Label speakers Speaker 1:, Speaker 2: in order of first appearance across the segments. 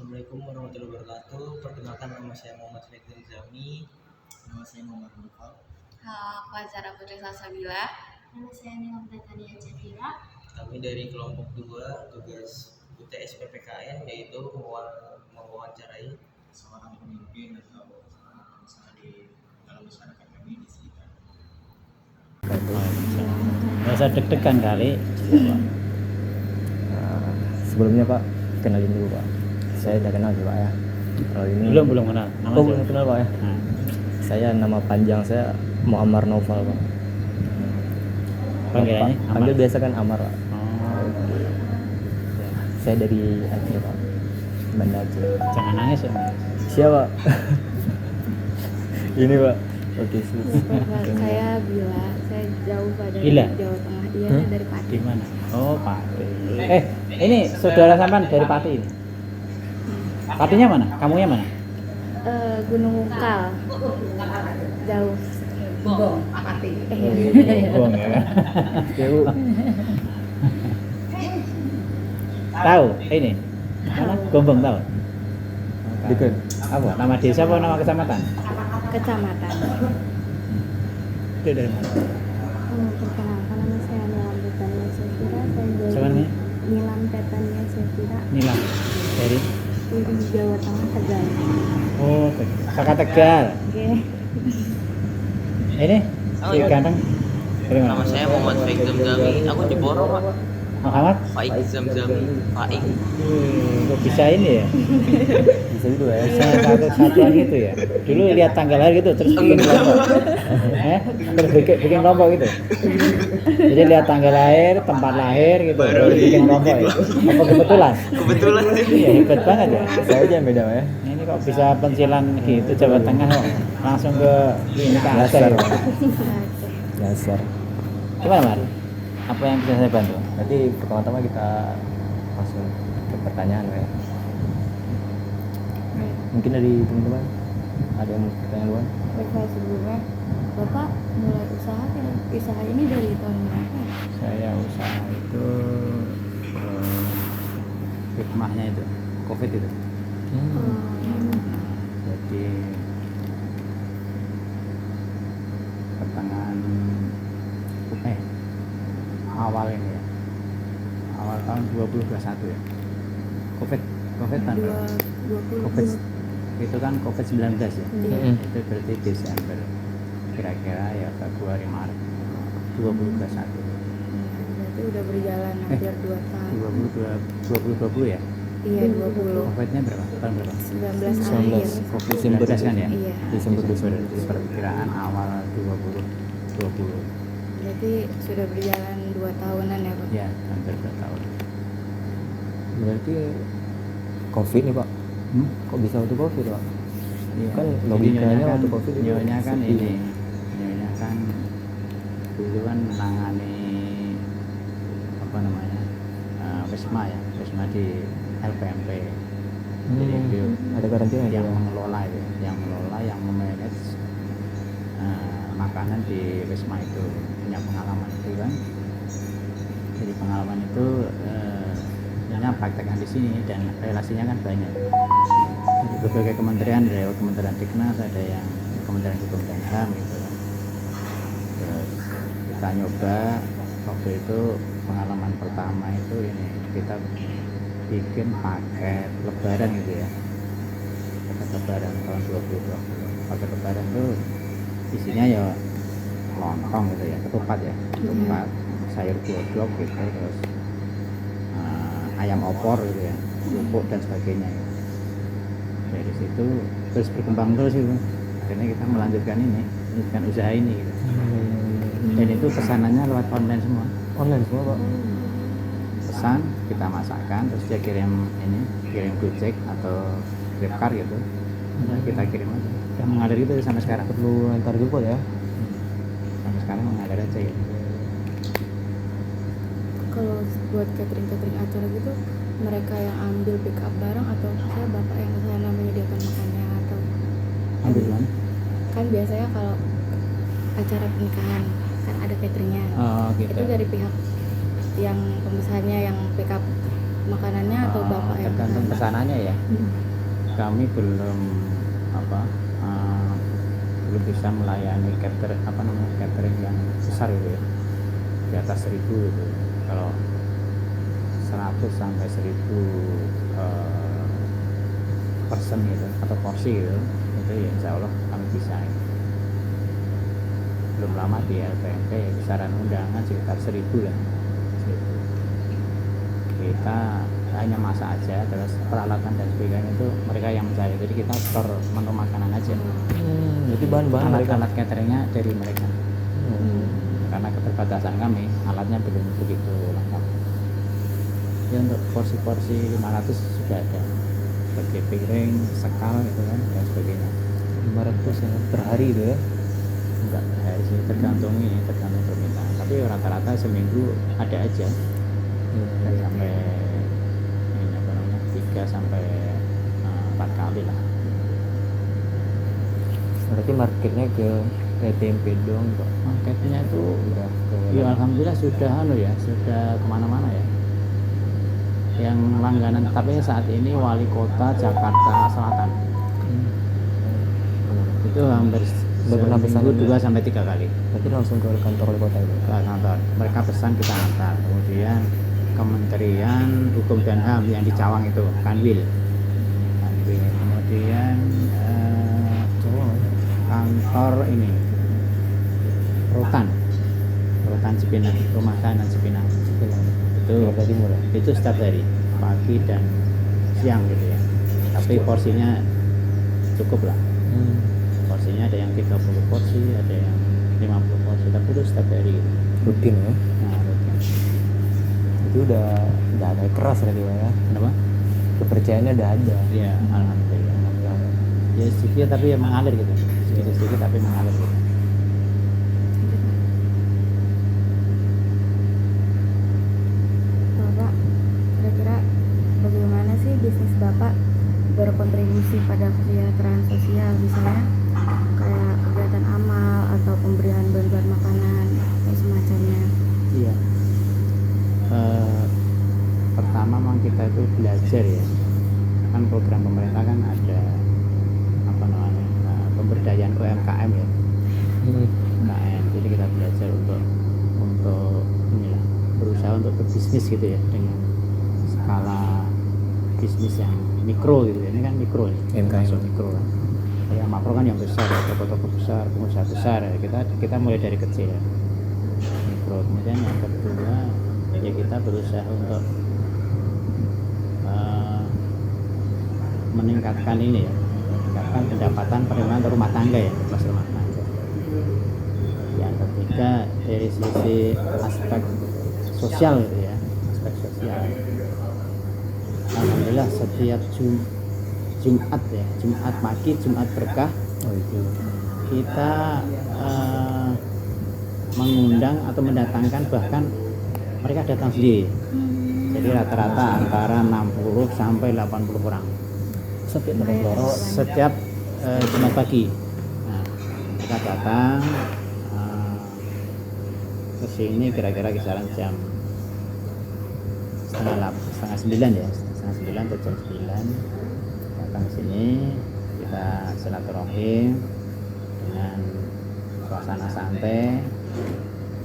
Speaker 1: Assalamualaikum warahmatullahi wabarakatuh. Perkenalkan, nama saya Muhammad Fikri Zami.
Speaker 2: Nama saya Muhammad Nufal.
Speaker 3: Aku Azhara Putri Salsabila.
Speaker 4: Nama saya Nila Tania Cakira.
Speaker 1: Kami dari kelompok 2 tugas UTS PPKN yaitu mewawancarai
Speaker 2: Seorang pemimpin atau misalnya di dalam masyarakat kami di sekitar.
Speaker 5: Nggak usah deg-degan kali.
Speaker 6: Sebelumnya Pak, kenalin dulu Pak. Saya udah kenal sih Pak ya. Kalau ini
Speaker 5: Belum kenal. Nama
Speaker 6: Oh,
Speaker 5: siapa?
Speaker 6: belum kenal Pak ya.
Speaker 5: Nah,
Speaker 6: Saya nama panjang saya Muammar Naufal Pak.
Speaker 5: panggilannya
Speaker 6: Pak, panggil
Speaker 5: Amar.
Speaker 6: biasa kan Amar Pak.
Speaker 5: Oh,
Speaker 6: Saya dari Aceh Pak. Banda Aceh.
Speaker 5: jangan nangis ya.
Speaker 6: Siapa? Ini Pak. Oke, sip.
Speaker 3: Saya Bila. Saya jauh pada
Speaker 5: Bila?
Speaker 3: Jawa Tengah. Iya,
Speaker 6: Hah?
Speaker 3: dari Pati.
Speaker 5: Di mana? Oh, Pati. Ini saudara sampean dari Pati ini. Patinya mana? Kamunya mana?
Speaker 3: Gunung Wungkal. Jauh.
Speaker 4: Bong, Pati.
Speaker 5: Buang ya.
Speaker 6: Ya Bu.
Speaker 5: Tahu ini? Mana? Gombong tahu?
Speaker 6: Dikun.
Speaker 5: Apa? Nama desa apa nama kecamatan?
Speaker 3: Kecamatan.
Speaker 5: Itu dari mana?
Speaker 3: Perkenalkan, nama saya Nilam Tetania Sefira. Saya dari
Speaker 5: Siapa namanya?
Speaker 3: Nilam Tetania Sefira
Speaker 5: Nilam. Dari
Speaker 3: dari Jawa Tengah, Tegal.
Speaker 5: Oh, Kakak Tegal.
Speaker 3: Oke.
Speaker 5: Ini si ganteng. Dari mana?
Speaker 1: Nama saya Muhammad Fikri Zami. Aku di Borong, Pak.
Speaker 5: Muhammad?
Speaker 1: Faik Zamzami. Faik.
Speaker 5: Kok bisa ini ya?
Speaker 6: Bisa gitu ya.
Speaker 5: Bisa satu-satuan gitu ya? Dulu lihat tanggal lahir gitu, terus bikin kelompok. Terus bikin kelompok gitu. Jadi lihat tanggal lahir, tempat lahir gitu,
Speaker 1: Baru
Speaker 5: terus bikin kelompok ya? Apa kebetulan?
Speaker 1: Kebetulan
Speaker 5: Iya, hebat banget ya.
Speaker 6: Saya aja yang beda Pak ya.
Speaker 5: Ini kok bisa pensilan gitu Jawa Tengah kok langsung ke ini ke Aceh
Speaker 6: Dasar
Speaker 5: ya?
Speaker 6: Pak. Dasar.
Speaker 5: Gimana Mar? Apa yang bisa saya bantu?
Speaker 6: Nanti pertama-tama kita langsung ke pertanyaan Pak ya. Mungkin dari teman-teman ada yang mau pertanyaan duluan?
Speaker 3: Baik, saya sebelumnya, Bapak mulai usaha ini dari tahun berapa?
Speaker 5: Saya usaha itu hikmahnya itu COVID itu. Jadi pertengahan awal ini ya, awal tahun 2021 ya, COVID kan
Speaker 3: 2020.
Speaker 5: COVID itu kan COVID-19 ya.
Speaker 3: Iya.
Speaker 5: Itu berarti Desember, kira-kira ya Februari Maret 2021.
Speaker 3: Berarti udah berjalan hampir 2 tahun.
Speaker 5: 2020 ya.
Speaker 3: Iya, 20.
Speaker 5: COVID-nya berapa? Tahun berapa?
Speaker 3: 19
Speaker 6: 19
Speaker 3: akhir.
Speaker 6: Desember
Speaker 5: 19 kan ya?
Speaker 3: Iya.
Speaker 6: Desember.
Speaker 5: Jadi perkiraan awal 2020.
Speaker 3: Berarti sudah berjalan 2 tahunan ya, Pak?
Speaker 5: Ya, hampir 2 tahun.
Speaker 6: Berarti COVID nih Pak. Kok bisa waktu COVID Pak?
Speaker 5: Iya.
Speaker 6: Kan
Speaker 5: Jadi
Speaker 6: logikanya
Speaker 5: nyonya
Speaker 6: waktu COVID itu
Speaker 5: nyonya kan
Speaker 6: sepi.
Speaker 5: ini. Nyonya kan dulu kan menangani apa namanya? Wisma ya, Wisma di LPMP. Jadi beliau
Speaker 6: Ada karantina
Speaker 5: yang
Speaker 6: ya?
Speaker 5: mengelola itu, yang memanage makanan di Wisma itu, punya pengalaman itu kan. Jadi pengalaman itu nyonya praktekkan di sini dan relasinya kan banyak. Jadi berbagai kementerian, dari Kementerian Dignas, ada yang Kementerian Hukum dan HAM gitu kan. Terus kita nyoba waktu itu pengalaman pertama itu ini kita bikin paket lebaran gitu ya, paket lebaran tahun 2020. Paket lebaran itu isinya ya lontong gitu ya, ketupat ya, ketupat, sayur godok gitu, terus ayam opor gitu ya, kerupuk dan sebagainya ya. Dari situ terus berkembang terus itu, akhirnya kita melanjutkan usaha ini gitu. Dan itu pesanannya lewat online semua.
Speaker 6: Online semua Pak.
Speaker 5: Pesan, kita masakkan, terus dia kirim Gojek atau Grabcar gitu. Nah, kita kirim aja. Yang mengalir itu sampai sekarang.
Speaker 6: Perlu antar jemput ya?
Speaker 5: Sampai sekarang mengalir aja gitu.
Speaker 3: Kalau buat catering acara gitu, mereka yang ambil pick up barang atau saya Bapak yang kesana menyediakan makannya atau
Speaker 5: Ambil mana?
Speaker 3: kan biasanya kalau acara pernikahan kan ada cateringnya.
Speaker 5: Oh gitu.
Speaker 3: Itu dari pihak yang pemesannya yang pick up makanannya atau bapak yang
Speaker 5: tergantung
Speaker 3: kesana?
Speaker 5: pesanannya ya.
Speaker 3: Hmm.
Speaker 5: Kami belum belum bisa melayani catering yang besar gitu ya, di atas 1.000 gitu. Kalau 100 sampai 1.000 person gitu atau porsi gitu, itu ya insya Allah kami bisa gitu. Belum lama di LPMP ya, besaran undangan sekitar 1.000 lah. 1.000. Kita hanya masak aja, terus peralatan dan sebagainya itu mereka yang mencari, jadi kita store menu makanan aja.
Speaker 6: Jadi bahan-bahan mereka.
Speaker 5: Alat cateringnya dari mereka. Karena keterbatasan kami, alatnya belum begitu lengkap. Ya untuk porsi-porsi 500 sudah ada, seperti piring, sekal gitu kan dan sebagainya.
Speaker 6: 500 ya per hari itu ya.
Speaker 5: Enggak per hari sih, tergantung permintaan. Tapi rata-rata seminggu ada aja. Sampai ini apa namanya 3 sampai 4 kali lah.
Speaker 6: Berarti marketnya ke TMP dong Pak.
Speaker 5: Marketnya itu
Speaker 6: Udah ke
Speaker 5: ya alhamdulillah sudah kemana-mana ya. Yang langganan tapi saat ini wali kota Jakarta Selatan itu hampir
Speaker 6: Udah pernah pesan
Speaker 5: seminggu
Speaker 6: juga?
Speaker 5: 2 sampai 3 kali
Speaker 6: Berarti langsung ke kantor wali kota itu.
Speaker 5: ke kantor. Mereka pesan kita antar. Kemudian Kementerian Hukum dan HAM yang di Cawang itu Kanwil. Kemudian kantor ini Rutan Cipinang, Rumah Tahanan Cipinang. Itu
Speaker 6: Jakarta Timur ya.
Speaker 5: itu setiap hari pagi dan siang gitu ya, tapi porsinya cukup lah. Porsinya ada yang 30 porsi, ada yang 50 porsi, tapi itu setiap hari gitu.
Speaker 6: Rutin ya.
Speaker 5: Nah, rutin.
Speaker 6: Itu udah ada keras tadi Pak ya.
Speaker 5: Kenapa?
Speaker 6: Kepercayaannya udah ada.
Speaker 5: Ya alhamdulillah. Ya sedikit tapi ya mengalir gitu, sedikit tapi mengalir gitu.
Speaker 3: Bapak, kira-kira bagaimana sih bisnis Bapak berkontribusi pada kesejahteraan sosial, misalnya kayak kegiatan amal atau pemberian bantuan makanan atau semacamnya?
Speaker 5: Iya. Pertama memang kita itu belajar ya, kan program pemerintah kan ada apa namanya pemberdayaan UMKM ya. UMKM, jadi kita belajar untuk inilah berusaha untuk berbisnis gitu ya dengan skala bisnis yang mikro gitu ya. Ini kan mikro ya,
Speaker 6: UMKM.
Speaker 5: masuk mikro kan. Ya makro kan yang besar ya, toko-toko besar, pengusaha besar ya. Kita mulai dari kecil ya, mikro. Kemudian yang kedua ya kita berusaha untuk meningkatkan ini ya, meningkatkan pendapatan penerimaan rumah tangga ya, kelas rumah tangga. Yang ketiga dari sisi aspek sosial gitu ya, aspek sosial. Alhamdulillah setiap Jumat ya, Jumat pagi, Jumat berkah,
Speaker 6: itu
Speaker 5: kita mengundang atau mendatangkan, bahkan mereka datang sendiri. Jadi rata-rata antara 60 sampai 80 orang setiap Jumat pagi. Nah, kita datang ke sini kira-kira kisaran jam setengah 9 ya, setengah 9 atau jam 9 datang ke sini, kita silaturahim dengan suasana santai,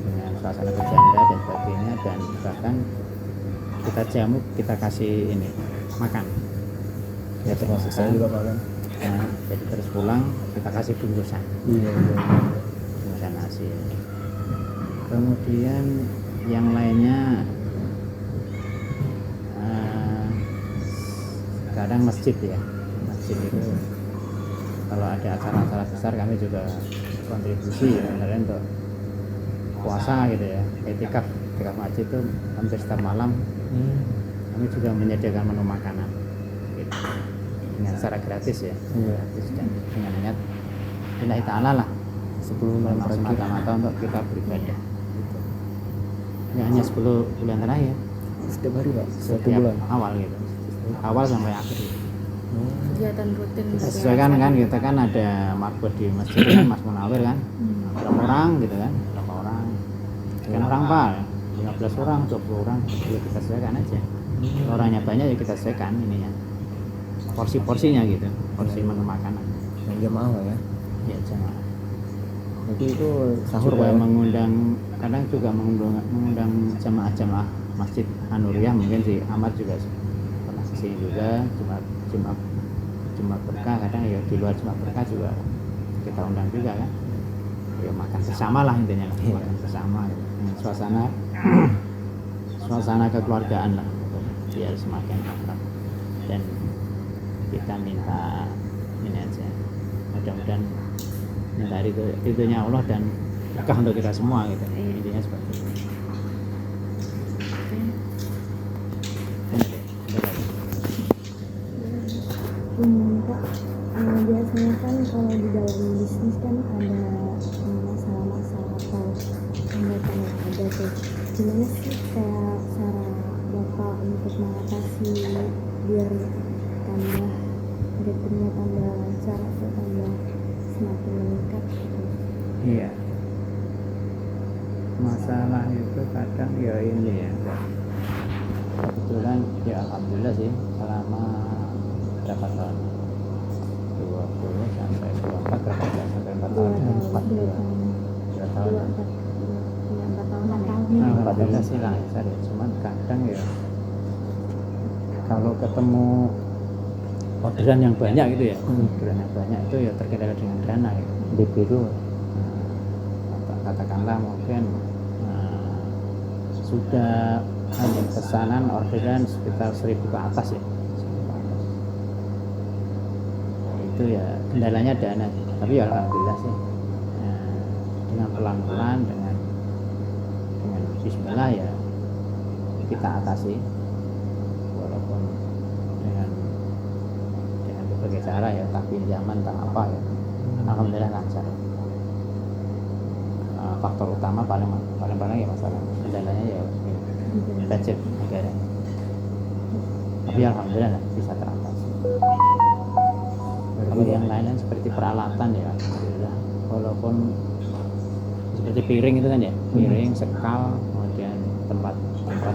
Speaker 5: dengan suasana bercanda dan sebagainya, dan bahkan kita jamu, kita kasih ini makan ya,
Speaker 6: saya juga Pak kan.
Speaker 5: Nah, jadi terus pulang kita kasih bungkusan
Speaker 6: Iya.
Speaker 5: bungkusan nasi. Kemudian yang lainnya kadang masjid ya, masjid itu kalau ada acara-acara besar kami juga kontribusi ya, sebenarnya untuk puasa gitu ya, etikaf masjid itu hampir setiap malam kami juga menyediakan menu makanan gitu, dengan secara gratis ya, gratis dan dengan niat lillahi ta'ala lah,
Speaker 6: sebelum malam terakhir
Speaker 5: semata-mata untuk kita beribadah gitu. Ya hanya 10 bulan terakhir
Speaker 6: setiap hari Pak, satu
Speaker 5: setiap
Speaker 6: bulan.
Speaker 5: awal gitu, awal sampai akhir gitu.
Speaker 3: Kegiatan rutin
Speaker 5: Sesuai kan kita kan ada marbot di masjid kan, Mas Munawir kan, berapa orang gitu kan, berapa orang, sekian orang Pak, 15 orang, 20 orang, ya kita sesuaikan aja. Orangnya banyak ya kita sesuaikan ininya, porsi-porsinya gitu, porsi menu makanan.
Speaker 6: Yang jamaah lah ya.
Speaker 5: Ya jamaah.
Speaker 6: Jadi itu sahur
Speaker 5: Juga
Speaker 6: Pak, ya?
Speaker 5: mengundang, kadang juga mengundang jamaah-jamaah Masjid An-Nuriyah, mungkin si Ahmad juga pernah kesini juga, Jumat berkah, kadang ya di luar Jumat berkah juga kita undang juga kan, ya makan bersama lah intinya, makan bersama gitu. Suasana kekeluargaan lah gitu, biar semakin akrab. Dan kita minta ini aja, mudah-mudahan minta ridhonya Allah dan berkah untuk kita semua gitu, intinya seperti itu.
Speaker 3: Pak, biasanya kan kalau di dalam bisnis kan ada masalah-masalah atau hambatan yang ada tuh. Gimana sih kayak cara Bapak untuk mengatasi biar tambah revenue tambah lancar atau tambah semakin meningkat gitu?
Speaker 5: Iya, masalah itu kadang ya ini ya, kebetulan ya alhamdulillah sih selama berapa tahun, 20 sampai 24 berapa tahun, sampai 4 tahun, 2 tahun,
Speaker 3: 4 tahunan ya?
Speaker 5: alhamdulillah sih lancar ya. Cuman kadang ya kalau ketemu orderan yang banyak gitu ya, orderan yang banyak itu ya terkendala dengan dana ya.
Speaker 6: DP itu
Speaker 5: Katakanlah mungkin sudah ada pesanan orderan sekitar 1000 ke atas ya, 1000 ke atas. Itu ya kendalanya dana sih. Tapi ya alhamdulillah sih, dengan pelan-pelan, dengan bismillah ya kita atasi, walaupun dengan berbagai cara ya, entah pinjaman entah apa ya, alhamdulillah lancar. Faktor utama paling ya masalah kendalanya ya budget negara, tapi alhamdulillah lah, bisa teratasi. Kalau yang lain seperti peralatan ya alhamdulillah, walaupun seperti piring itu kan ya, piring, sekal, kemudian tempat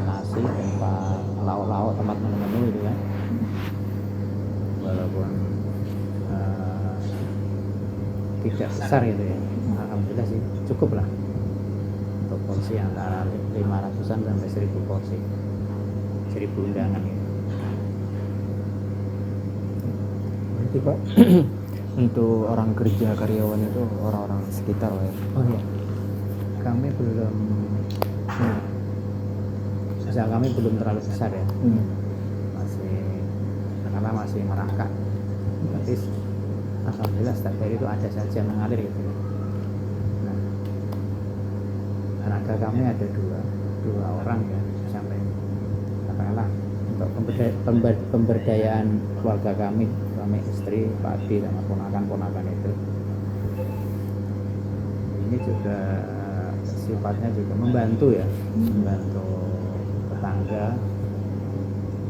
Speaker 5: nasi, tempat lauk-lauk, tempat menu-menu itu kan, walaupun tidak besar gitu ya, alhamdulillah sih cukup lah untuk porsi antara 500-an sampai 1000 porsi, 1000 undangan gitu.
Speaker 6: berarti Pak untuk orang kerja karyawan itu orang-orang sekitar Pak ya?
Speaker 5: Oh iya, kami belum, usaha kami belum terlalu besar ya, masih merangkak, tapi alhamdulillah setiap hari itu ada saja mengalir gitu. Nah, tenaga kami ada dua orang ya, sampai katakanlah untuk pemberdayaan keluarga kami, suami istri, Pak Adi sama ponakan-ponakan itu. Ini juga sifatnya juga membantu ya, membantu tetangga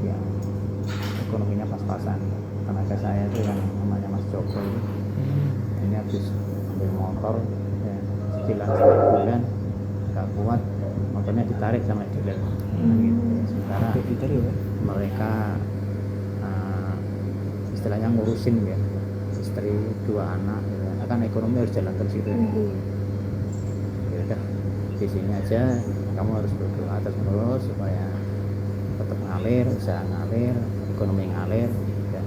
Speaker 5: yang ekonominya pas-pasan. Tenaga saya itu yang namanya Mas Joko itu, ini habis ambil motor ya, cicilan 1 bulan nggak kuat, motornya ditarik sama dealer gitu. Sementara mereka istilahnya ngurusin ya, istri, 2 anak gitu. Kan ekonomi harus jalan terus gitu ya. Ya udah, di sini aja kamu harus berdoa terus menerus supaya tetap ngalir, usaha ngalir, ekonomi ngalir, dan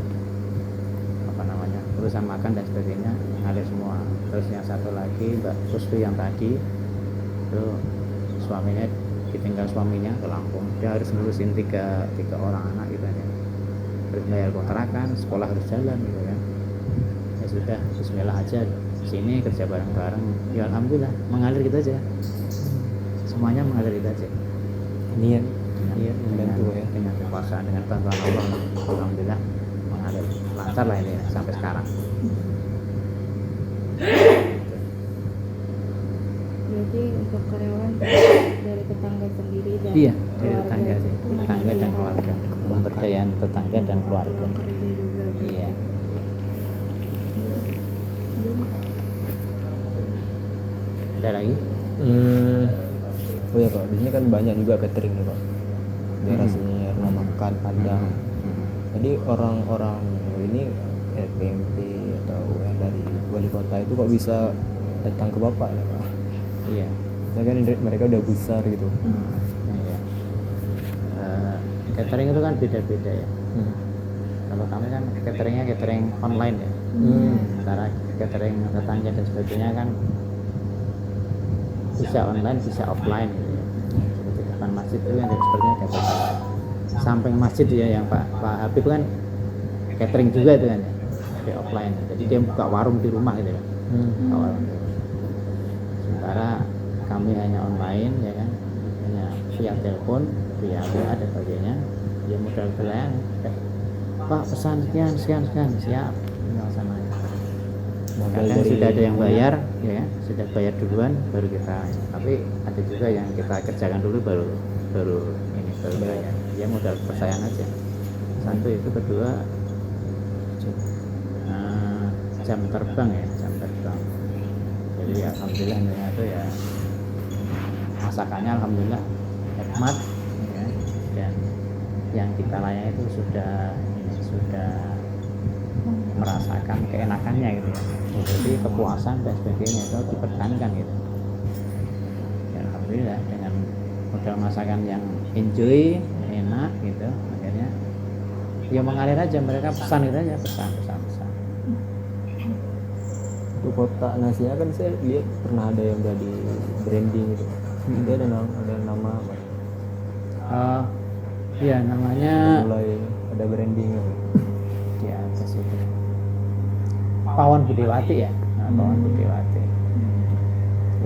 Speaker 5: urusan makan dan sebagainya ngalir semua. Terus yang satu lagi Mbak Kuspi yang tadi itu suaminya ditinggal suaminya ke Lampung, dia harus ngurusin tiga orang anak gitu ya, harus bayar kontrakan, sekolah harus jalan gitu kan. Ya sudah, bismillah aja sini kerja bareng-bareng, ya alhamdulillah mengalir gitu aja, semuanya mengalir gitu aja.
Speaker 6: Niat
Speaker 5: Membantu ya, dengan kekuasaan, dengan bantuan Allah, alhamdulillah mengalir lancar lah ini sampai sekarang.
Speaker 3: Berarti untuk karyawan dari tetangga sendiri dan
Speaker 5: Iya, dari
Speaker 3: keluarga
Speaker 5: tetangga sih, tetangga dan keluarga, pemberdayaan tetangga dan keluarga.
Speaker 3: kerja juga.
Speaker 5: Iya. Ada lagi?
Speaker 6: Oh ya Pak, di sini kan banyak juga catering nih Pak, daerah sini Erna Mang. makan padang. Jadi orang-orang ini PMP atau yang dari wali kota itu kok bisa datang ke bapak ya Pak?
Speaker 5: Iya.
Speaker 6: Saya kan mereka udah besar gitu.
Speaker 5: Iya. Catering itu kan beda-beda ya. Kalau kami kan cateringnya catering online ya. Sementara catering tetangga dan sebagainya kan bisa online, bisa offline gitu ya. Seperti depan masjid itu yang sepertinya catering. Samping masjid ya yang Pak Habib kan catering juga itu kan ya. Di offline. Jadi dia buka warung di rumah gitu ya. Buka warung di rumah. Sementara kami hanya online ya kan, hanya via telepon, via WA dan sebagainya. Dia modal belayan, Pak pesan sekian siap, laksanakan. Kadang sudah ada yang bayar, ya kan? Sudah bayar duluan, baru kita. Tapi ada juga yang kita kerjakan dulu baru bayar. Dia modal kepercayaan aja. Satu itu, kedua jam terbang ya, jam terbang. Jadi alhamdulillah itu ya masakannya alhamdulillah nikmat ya, dan yang kita layani itu sudah merasakan keenakannya gitu ya. Jadi kepuasan dan sebagainya itu dipertahankan gitu. Dan alhamdulillah dengan modal masakan yang enjoy, enak gitu, akhirnya ya mengalir aja, mereka pesan gitu aja, pesan.
Speaker 6: Itu kotak nasinya kan saya lihat pernah ada yang udah di branding gitu. Dia ada nama apa?
Speaker 5: Iya namanya.
Speaker 6: Mulai ada branding gitu.
Speaker 5: Di atas itu. Pawon Budewati ya. Pawon Budewati.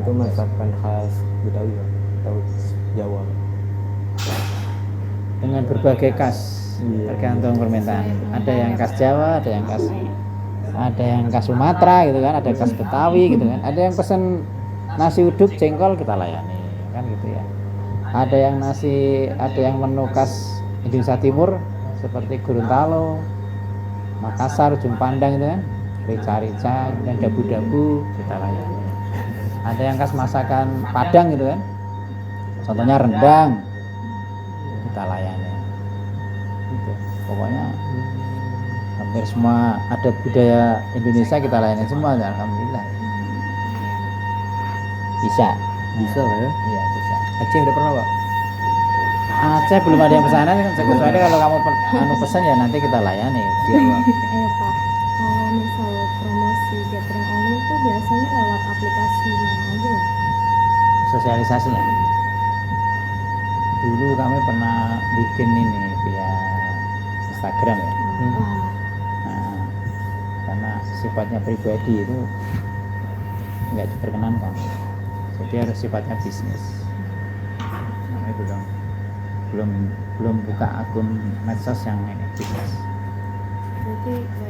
Speaker 6: Itu masakan khas Betawi ya? Atau Jawa?
Speaker 5: Dengan berbagai khas, tergantung permintaan. Ada yang khas Jawa, ada yang khas Sumatera gitu kan, ada khas Betawi gitu kan. Ada yang pesen nasi uduk jengkol kita layani kan gitu ya. Ada yang menu khas Indonesia Timur seperti Gorontalo, Makassar, ujung pandang gitu kan, rica-rica dan dabu-dabu kita layani. Ada yang khas masakan Padang gitu kan, contohnya rendang kita layani gitu. Pokoknya hampir semua ada budaya Indonesia kita layani semua, alhamdulillah. Bisa
Speaker 6: lah ya?
Speaker 5: Iya bisa.
Speaker 6: Aceh udah pernah Pak?
Speaker 5: Aceh belum ada yang pesanan, kecuali kalau kamu pesan ya nanti kita layani. Siap Pak.
Speaker 3: Pak, kalau misal promosi catering online itu biasanya lewat aplikasi mana aja ya?
Speaker 5: Sosialisasinya. Dulu kami pernah bikin ini via Instagram ya. Nah, karena sifatnya pribadi itu nggak diperkenankan. Jadi harus sifatnya bisnis. Kami belum buka akun medsos yang ini bisnis.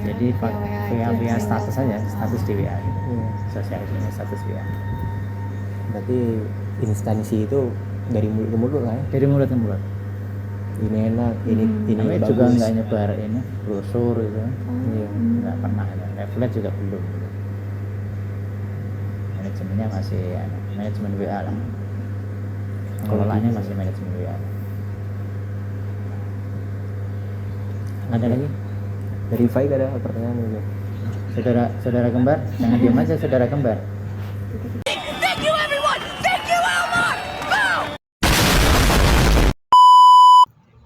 Speaker 5: Jadi via status saja, status di WA gitu. Sosialisasi status WA.
Speaker 6: Berarti instansi itu dari mulut ke mulut lah ya?
Speaker 5: Dari mulut ke mulut.
Speaker 6: Ini enak, ini
Speaker 5: Kami
Speaker 6: bagus.
Speaker 5: juga nggak nyebar ini brosur gitu.
Speaker 6: Iya.
Speaker 5: Nggak pernah ya. Leaflet juga belum. Manajemennya masih manajemen WA lah. Pengelolanya masih manajemen WA. Ada lagi?
Speaker 6: Dari Fai ada pertanyaan juga.
Speaker 5: Saudara kembar, jangan diam aja saudara kembar.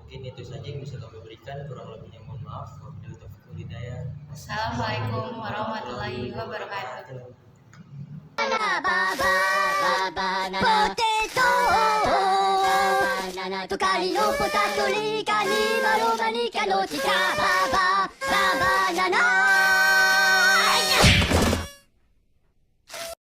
Speaker 1: Mungkin itu saja yang bisa kami berikan, kurang lebihnya mohon maaf. Wabillahi taufiq wal hidayah.
Speaker 4: Assalamualaikum warahmatullahi wabarakatuh.
Speaker 7: とかりのポタトリカにマロマニカのチカババババナナ